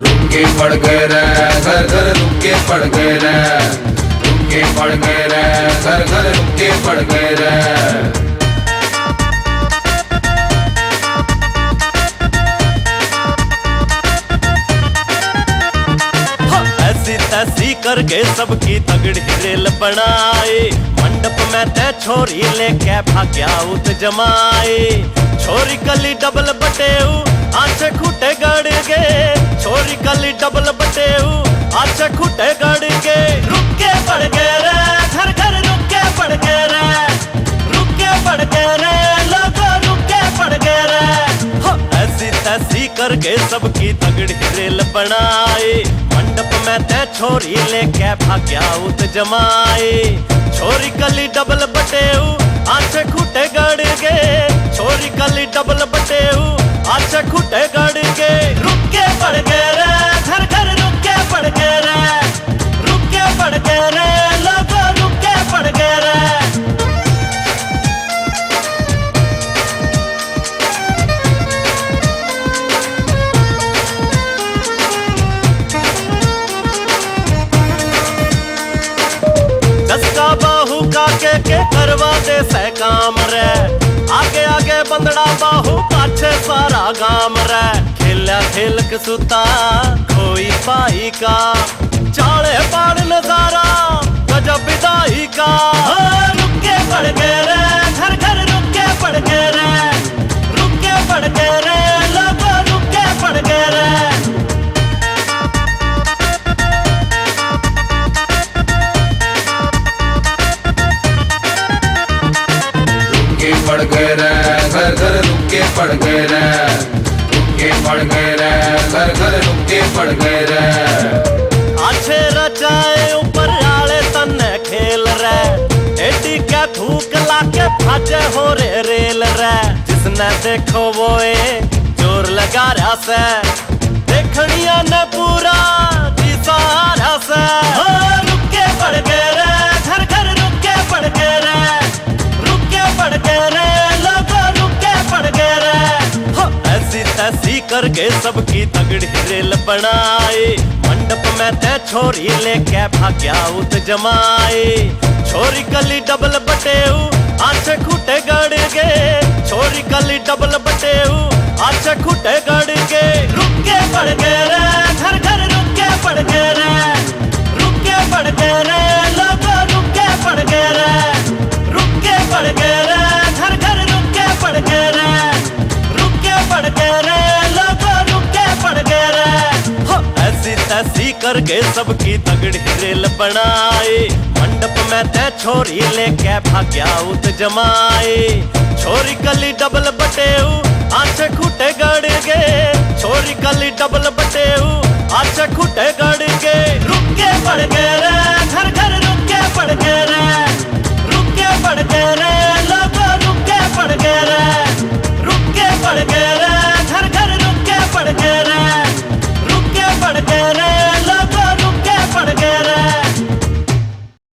रुके पड़ गए रे घर घर रुके पड़ गए रे रुके पड़ गए रे घर घर रुके पड़ गए रे। तैसी करके सबकी तगड़ी रेल बनाए, मंडप में ते छोरी लेके भाग्या उत जमाए। छोरी कली डबल बटेऊ आंचे खूटे गड़ गे, छोरी कली डबल बटेऊ आंचे खूटे गड़ गे। रुके पड़ गए रे घर घर रुके पड़ गए रे, रुके पड़ गए रे लोगों रुके पड़ गए रे। ऐसी तैसी करके सबकी तगड़ी रेल बनाए, मंडप में ते छोरी लेके भाग्या उत जमाए। छोरी कली डबल बटेऊ आंचे खूटे गड़ गे, छोरी कली डबल बटेऊ आंचे खूटे गड़ गे। रुके पड़ गए रे घर घर रुके पड़ गए रे, रुके पड़ गए रे लोगों रुके पड़ गए रे। दसका बाहू का के करवा दे सह काम रे, आगे आगे बंदड़ा बाहू पाछे सारा गाम रे। खेला खेल के सुता कोई पाई का, चाले पाड़ नजारा गजब विदाई का। रुके पड़ गए रे घर घर रुके पड़ गए रे, रुके पड़ गए रे लोगों रुके पड़ गए रे। पड़ गए रे घर घर रुके पड़ गए रे, रुके पड़ गए रे घर घर रुके पड़ गए रे। आछे रचाए ऊपर आले तन्ने खेल रे, एडी क्या थूक लाके भाजे हो रे रेल रे। जिसने देखो वो जोर लगा रहा से, देखनिया ने पूरा जी सहारा से। रुके पड़ गए रे घर घर रुके पड़ गए रे, रुके पड़ गए रे लोगों रुके पड़ गए रे। ऐसी तैसी करके सबकी तगड़ी रेल बनाए, मंडप में ते छोरी लेके भाग्या उत जमाए। छोरी कली डबल बटेऊ आंचे खूटे गड़ गे, छोरी कली डबल बटेऊ आंचे खूटे गड़ गे। रुके पड़ गए रे घर घर रुके पड़ गए रे, रुके पड़ गए रे लोगों रुके पड़ गए रे, रुके पड़ गए रे घर घर रुके पड़ गए रे, रुके पड़ गए रे लोगों रुके पड़ गए रे। ऐसी तैसी करके सबकी तगड़ी रेल बनाए, मंडप में ते छोरी लेके भाग्या उत जमाए। छोरी कली डबल बटेऊ आंचे खूटे गड़ गे, छोरी कली डबल बटेऊ आंचे खूटे